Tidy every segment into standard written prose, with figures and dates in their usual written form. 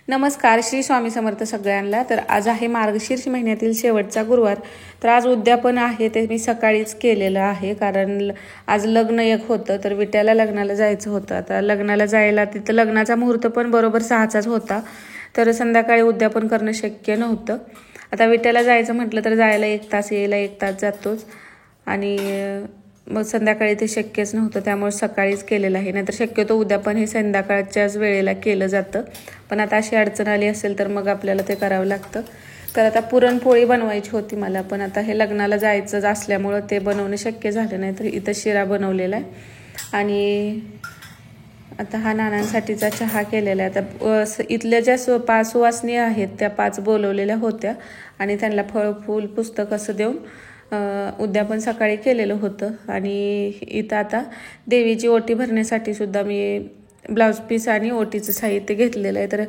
नमस्कार, श्री स्वामी समर्थ सगळ्यांना। तर आज आहे मार्गशीर्ष महिन्यातील शेवटचा गुरुवार। तर आज उद्यापन आहे ते मी सकाळीच केलेलं आहे, कारण आज लग्न एक होतं, तर विट्याला लग्नाला जायचं होतं। आता लग्नाला जायला तिथं लग्नाचा मुहूर्त पण बरोबर 6चाच होता, तर संध्याकाळी उद्यापन करणं शक्य नव्हतं। आता विट्याला जायचं म्हटलं तर जायला 1 तास, यायला 1 तास जातोच, आणि मग संध्याकाळी ते शक्यच नव्हतं, त्यामुळे सकाळीच केलेलं आहे। नाहीतर शक्यतो उद्यापन हे संध्याकाळच्याच वेळेला केलं जातं, पण आता अशी अडचण आली असेल तर मग आपल्याला ते करावं लागतं। तर आता पुरणपोळी बनवायची होती मला, पण आता हे लग्नाला जायचं असल्यामुळं ते बनवणं शक्य झालं नाही। तर इथं शिरा बनवलेला आहे, आणि आता हा नानांसाठीचा चहा केलेला आहे। आता इथल्या ज्या 5 सुवासिनी आहेत त्या 5 बोलवलेल्या होत्या, आणि त्यांना फळ फूल पुस्तक असं देऊन उद्यापन सकाळी केलेलं होतं। आणि इथं आता देवीची ओटी भरण्यासाठी सुद्धा मी ब्लाऊज पीस आणि ओटीचं साहित्य घेतलेलं आहे। तर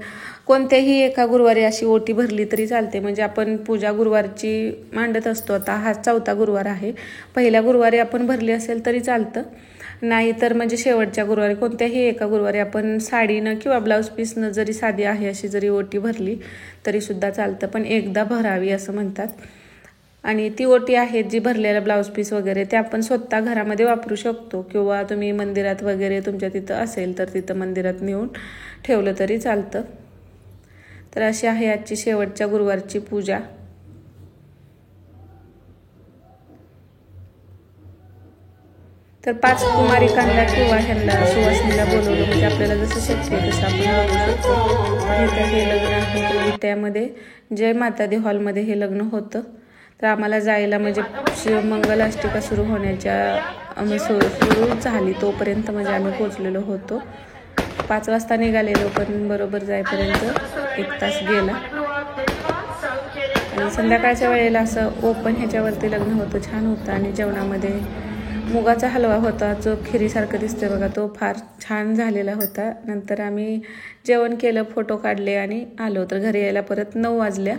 कोणत्याही एका गुरुवारी अशी ओटी भरली तरी चालते, म्हणजे आपण पूजा गुरुवारची मांडत असतो। आता हा 4था गुरुवार आहे, पहिल्या गुरुवारी आपण भरली असेल तरी चालतं, नाही तर म्हणजे शेवटच्या गुरुवारी कोणत्याही एका गुरुवारी आपण साडीनं किंवा ब्लाऊज पीसनं जरी साधी आहे अशी जरी ओटी भरली तरी सुद्धा चालतं, पण एकदा भरावी असं म्हणतात। आणि ती ओटी आहे जी भरलेला ब्लाऊज पीस वगैरे ते आपण स्वतः घरामध्ये वापरू शकतो, किंवा तुम्ही मंदिरात वगैरे तुमच्या तिथं असेल तर तिथं मंदिरात नेऊन ठेवलं तरी चालतं। तर अशी आहे आजची शेवटच्या गुरुवारची पूजा। तर 5 कुमारिकांना किंवा ह्यांना सुवासिनीला बोलवलं, म्हणजे आपल्याला जसं शक्य आहे तसं आपण बोलू शकतो। इथं हे लग्न आहे, तर विट्यामध्ये जय मातादी हॉलमध्ये हे लग्न होतं। तर आम्हाला जायला म्हणजे मंगलाष्टिका सुरू होण्याच्या सुरू झाली तोपर्यंत म्हणजे आम्ही पोचलेलो होतो। 5 वाजता निघालेलो, पण बरोबर जाईपर्यंत 1 तास गेला। आणि संध्याकाळच्या वेळेला असं ओपन ह्याच्यावरती लग्न होतं, छान होतं। आणि जेवणामध्ये मुगाचा हलवा होता, जो खिरीसारखं दिसतोय बघा, तो फार छान झालेला होता। नंतर आम्ही जेवण केलं, फोटो काढले आणि आलो। तर घरी यायला परत 9 वाजल्या।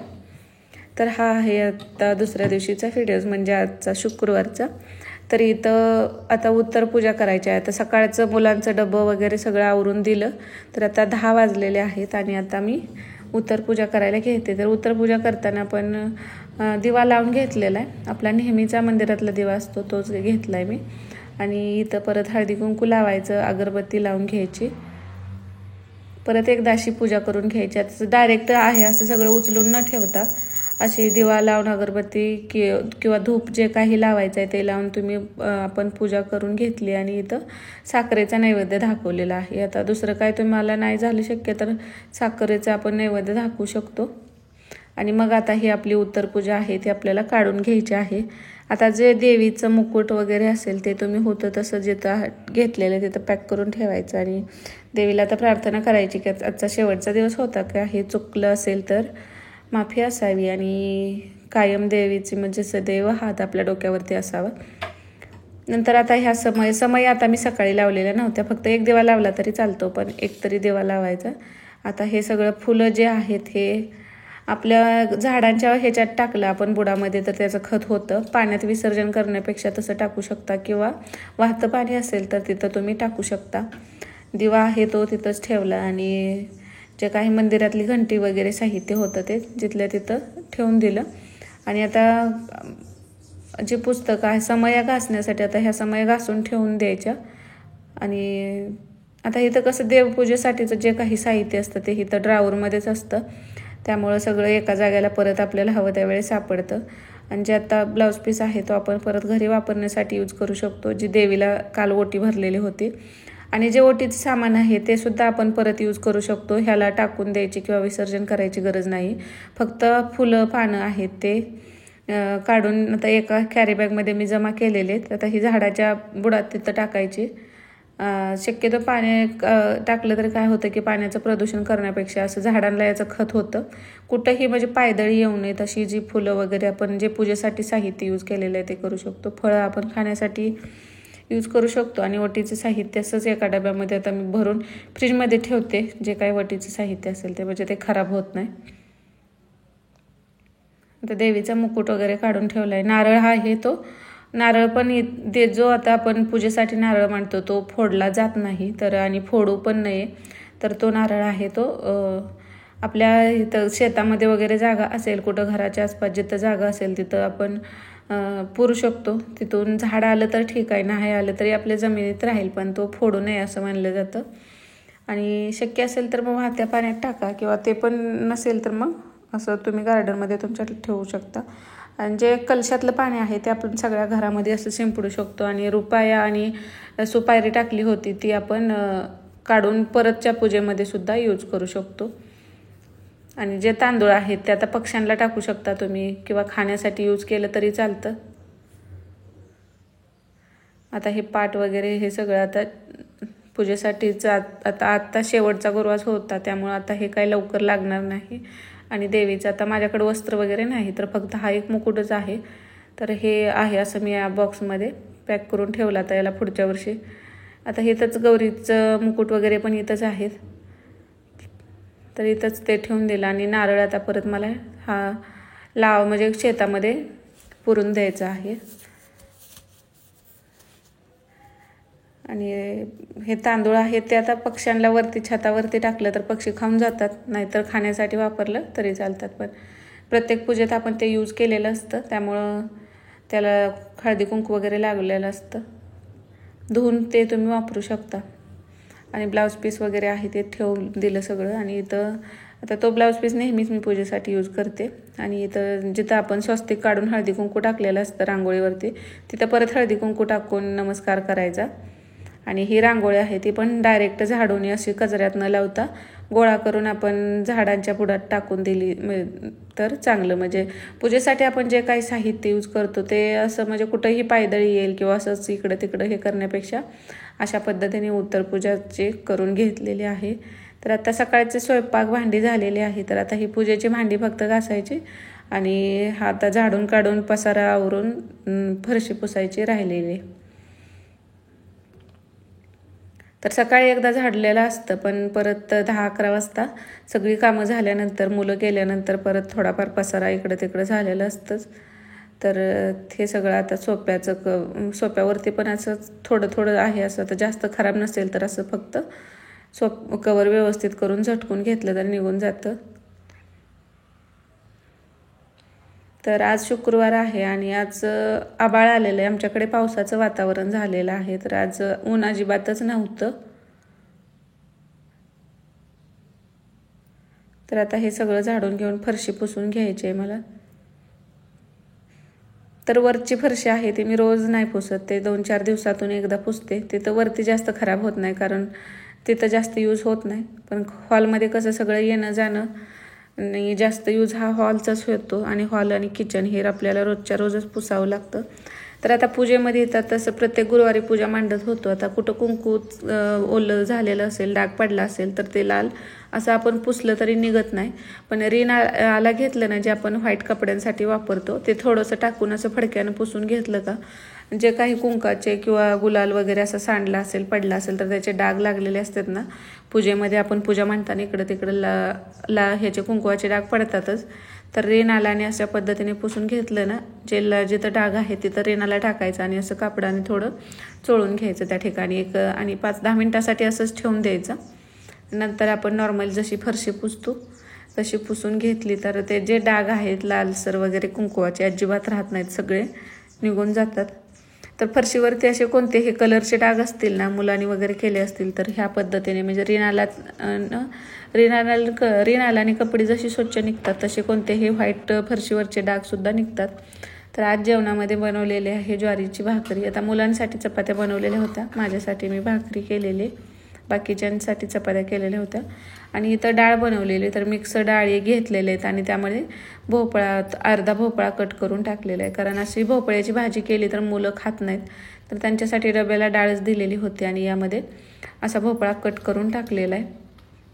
तर हा आहे आता दुसऱ्या दिवशीचा व्हिडिओ, म्हणजे आजचा शुक्रवारचा। तर इथं आता उत्तर पूजा करायची आहे। आता सकाळचं मुलांचं डबं वगैरे सगळं आवरून दिलं, तर आता 10 वाजलेले आहेत, आणि आता मी उत्तर पूजा करायला घेते। तर उत्तर पूजा करताना पण दिवा लावून घेतलेला आहे, आपला नेहमीचा मंदिरातला दिवा असतो तोच घेतला आहे मी। आणि इथं परत हळदी कुंकू लावायचं, अगरबत्ती लावून घ्यायची, परत एकदा अशी पूजा करून घ्यायची। आता डायरेक्ट आहे असं सगळं उचलून न ठेवता अशी दिवा लावून अगरबत्ती किंवा धूप जे काही लावायचं आहे ते लावून तुम्ही आपण पूजा करून घेतली। आणि इथं साखरेचा नैवेद्य दाखवलेला आहे। आता दुसरं काय तुम्हाला नाही झालं शक्य तर साखरेचा आपण नैवेद्य दाखवू शकतो। आणि मग आता ही आपली उत्तर पूजा आहे ती आपल्याला काढून घ्यायची आहे। आता जे देवीचं मुकुट वगैरे असेल ते तुम्ही होतं तसं जिथं घेतलेलं तिथं पॅक करून ठेवायचं, आणि देवीला आता प्रार्थना करायची की आजचा शेवटचा दिवस होता का, हे चुकलं असेल तर माफी असावी, आणि कायम देवीची म्हणजे सदैव हात आपल्या डोक्यावरती असावा। नंतर आता ह्या समय आता मी सकाळी लावलेल्या नव्हत्या, फक्त 1 दिवा लावला तरी चालतो, पण 1 तरी दिवा लावायचा। आता हे सगळं फुलं जे आहेत हे आपल्या झाडांच्या ह्याच्यात टाकलं आपण बुडामध्ये तर त्याचं खत होतं, पाण्यात विसर्जन करण्यापेक्षा तसं टाकू शकता, किंवा वाहतं पाणी असेल तर तिथं तुम्ही टाकू शकता। दिवा आहे तो तिथंच ठेवला, आणि जे काही मंदिरातली घंटी वगैरे साहित्य होतं ते जिथल्या तिथं ठेवून दिलं। आणि आता जे पुस्तक आहे समया घासण्यासाठी, आता ह्या समया घासून ठेवून द्यायच्या। आणि आता इथं कसं देवपूजेसाठीचं जे काही साहित्य असतं ते इथं ड्रावरमध्येच असतं, त्यामुळं सगळं एका जागेला परत आपल्याला हवं त्यावेळेस सापडतं। आणि जे आता ब्लाऊज पीस आहे तो आपण परत घरी वापरण्यासाठी यूज करू शकतो, जी देवीला काल ओटी भरलेली होती। आणि जे ओटीचं सामान आहे ते सुद्धा आपण परत यूज करू शकतो, ह्याला टाकून द्यायची किंवा विसर्जन करायची गरज नाही। फक्त फुलं पानं आहेत ते काढून आता एका कॅरी बॅगमध्ये मी जमा केलेले, आता ही झाडाच्या बुडात तिथं टाकायची। शक्यतो पाणी टाकलं तर काय होतं की पाण्याचं प्रदूषण करण्यापेक्षा असं झाडांना याचं खत होतं, कुठंही म्हणजे पायदळी येऊ नये तशी जी फुलं वगैरे आपण जे पूजेसाठी साहित्य यूज केलेलं आहे ते करू शकतो। फळं आपण खाण्यासाठी यूज करू शकतो, आणि वटीचं साहित्य असंच एका डब्यामध्ये आता मी भरून फ्रीजमध्ये ठेवते, जे काही वटीचं साहित्य असेल ते, म्हणजे ते खराब होत नाही। आता देवीचा मुकुट वगैरे काढून ठेवलाय। नारळ आहे तो नारळ पण जो आता आपण पूजेसाठी नारळ मांडतो तो फोडला जात नाही, तर आणि फोडू पण नये, तर तो नारळ आहे तो आपल्या इथं शेतामध्ये वगैरे जागा असेल, कुठं घराच्या आसपास जिथं जागा असेल तिथं आपण पुरू शकतो. तिथून झाड आलं तर ठीक आहे, नाही आलं तरी आपल्या जमिनीत राहील, पण तो फोडू नये असं म्हणलं जातं. आणि शक्य असेल तर मग वाहत्या पाण्यात टाका, किंवा ते पण नसेल तर मग असं तुम्ही गार्डनमध्ये तुमच्या ठेवू शकता. आणि जे कलशातलं पाणी आहे ते आपण सगळ्या घरामध्ये असं शिंपडू शकतो. आणि रुपया आणि सुपारी टाकली होती ती आपण काढून परतच्या पूजेमध्ये सुद्धा यूज करू शकतो. आणि जे तांदूळ आहेत ते आता पक्ष्यांना टाकू शकता तुम्ही, किंवा खाण्यासाठी यूज केलं तरी चालतं. आता हे पाट वगैरे हे सगळं आता पूजेसाठीच आता शेवटचा गुरुवार होता, त्यामुळे आता हे काही लवकर लागणार नाही. आणि देवीचं आता माझ्याकडे वस्त्र वगैरे नाही, तर फक्त हा एक मुकुटच आहे. तर हे आहे असं मी या बॉक्समध्ये पॅक करून ठेवला आता याला पुढच्या वर्षी. आता इथंच गौरीचं मुकुट वगैरे पण इथंच आहेत, तर इथंच ते ठेवून दिलं. आणि नारळ आता परत मला हा म्हणजे शेतामध्ये पुरून द्यायचा आहे. आणि हे तांदूळ आहेत ते आता पक्ष्यांना वरती छतावरती टाकलं तर पक्षी खाऊन जातात, नाहीतर खाण्यासाठी वापरलं तरी चालतात. पण प्रत्येक पूजेत आपण ते यूज केलेलं असतं, त्यामुळं त्याला हळदी कुंकू वगैरे लागलेलं असतं. धुवून ते तुम्ही वापरू शकता. आणि ब्लाऊज पीस वगैरे आहे ते ठेवून दिलं सगळं. आणि इथं आता तो ब्लाऊज पीस नेहमीच मी पूजेसाठी यूज करते. आणि इथं जिथं आपण स्वस्तिक काढून हळदी कुंकू टाकलेलं असतं रांगोळीवरती, तिथं परत हळदी कुंकू टाकून नमस्कार करायचा. आणि ही रांगोळी आहे ती पण डायरेक्ट झाडून अशी कचऱ्यात न लावता गोळा करून आपण झाडांच्या बुडात टाकून दिली तर चांगलं. म्हणजे पूजेसाठी आपण जे काही साहित्य यूज करतो ते असं म्हणजे कुठंही पायदळी येईल किंवा असंच इकडं तिकडं हे करण्यापेक्षा अशा पद्धतीने उत्तरपूजाचे करून घेतलेली आहे. तर आता सकाळचे स्वयंपाक भांडी झालेली आहे, तर आता ही पूजेची भांडी फक्त घासायची आणि आता झाडून काढून पसारा आवरून फरशी पुसायची राहिलेली. तर सकाळी एकदा झाडलेलं असतं, पण परत 10-11 वाजता सगळी कामं झाल्यानंतर मुलं गेल्यानंतर परत थोडाफार पसारा इकडं तिकडं झालेलं असतंच. तर हे सगळं आता सोप्यावरती पण असं थोडं थोडं आहे, असं तर जास्त खराब नसेल तर असं फक्त कवर व्यवस्थित करून झटकून घेतलं तर निघून जातं. तर आज शुक्रवार आहे आणि आज आभाळ आलेलं आहे, आमच्याकडे पावसाचं वातावरण झालेलं आहे. तर आज ऊन अजिबातच नव्हतं. तर आता हे सगळं झाडून घेऊन फरशी पुसून घ्यायची आहे मला. तर वरची फरशी आहे ती मी रोज नाही पुसत, ते 2-4 दिवसातून एकदा पुसते. तिथं वरती जास्त खराब होत नाही, कारण तिथं जास्त यूज होत नाही. पण हॉलमध्ये कसं सगळं येणं जाणं आणि जास्त यूज हा हॉलचाच होतो. आणि हॉल आणि किचन हे आपल्याला रोजच्या रोजच पुसावं लागतं. तर आता पूजेमध्ये येतात तसं प्रत्येक गुरुवारी पूजा मांडत होतो. आता कुठं कुंकू ओलं झालेलं असेल, डाग पडला असेल तर ते लाल असं आपण पुसलं तरी निघत नाही. पण रिनाला घेतलं ना, जे आपण व्हाईट कपड्यांसाठी वापरतो ते थोडंसं टाकून असं फडक्यानं पुसून घेतलं का जे काही कुंकाचे किंवा गुलाल वगैरे असं सांडला असेल, पडला असेल तर त्याचे डाग लागलेले असतात ना, पूजेमध्ये आपण पूजा मांडताना इकडं तिकडं ह्याचे कुंकवाचे डाग पडतातच. तर रेनालाने अशा पद्धतीने पुसून घेतलं ना, जिथं डाग आहे तिथं रेनाला टाकायचं आणि असं कापडाने थोडं चोळून घ्यायचं त्या ठिकाणी आणि 5-10 मिनिटासाठी असंच ठेवून द्यायचं. नंतर आपण नॉर्मल जशी फरशी पुसतो तशी पुसून घेतली तर ते जे डाग आहेत लालसर वगैरे कुंकवाचे अजिबात राहत नाहीत, सगळे निघून जातात. तर फरशीवरती असे कोणतेही कलरचे डाग असतील ना, मुलांनी वगैरे केले असतील तर ह्या पद्धतीने म्हणजे रिनालाने कपडे जशी स्वच्छ निघतात तसे कोणतेही व्हाईट फरशीवरचे डागसुद्धा निघतात. तर आज जेवणामध्ये बनवलेले आहे ज्वारीची भाकरी. आता मुलांसाठी चपात्या बनवलेल्या होत्या, माझ्यासाठी मी भाकरी केलेली, बाकीच्यांसाठी चपात्या केलेल्या होत्या. आणि इथं डाळ बनवलेली, तर मिक्स डाळी घेतलेले आहेत आणि त्यामध्ये अर्धा भोपळा कट करून टाकलेला आहे. कारण अशी भोपळ्याची भाजी केली तर मुलं खात नाहीत, तर त्यांच्यासाठी डब्याला डाळच दिलेली होती आणि यामध्ये असा भोपळा कट करून टाकलेला आहे.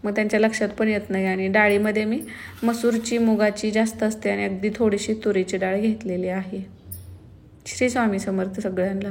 मग त्यांच्या लक्षात पण येत नाही. आणि डाळीमध्ये मी मसूरची, मुगाची जास्त असते आणि अगदी थोडीशी तुरीची डाळ घेतलेली आहे. श्री स्वामी समर्थ सगळ्यांना.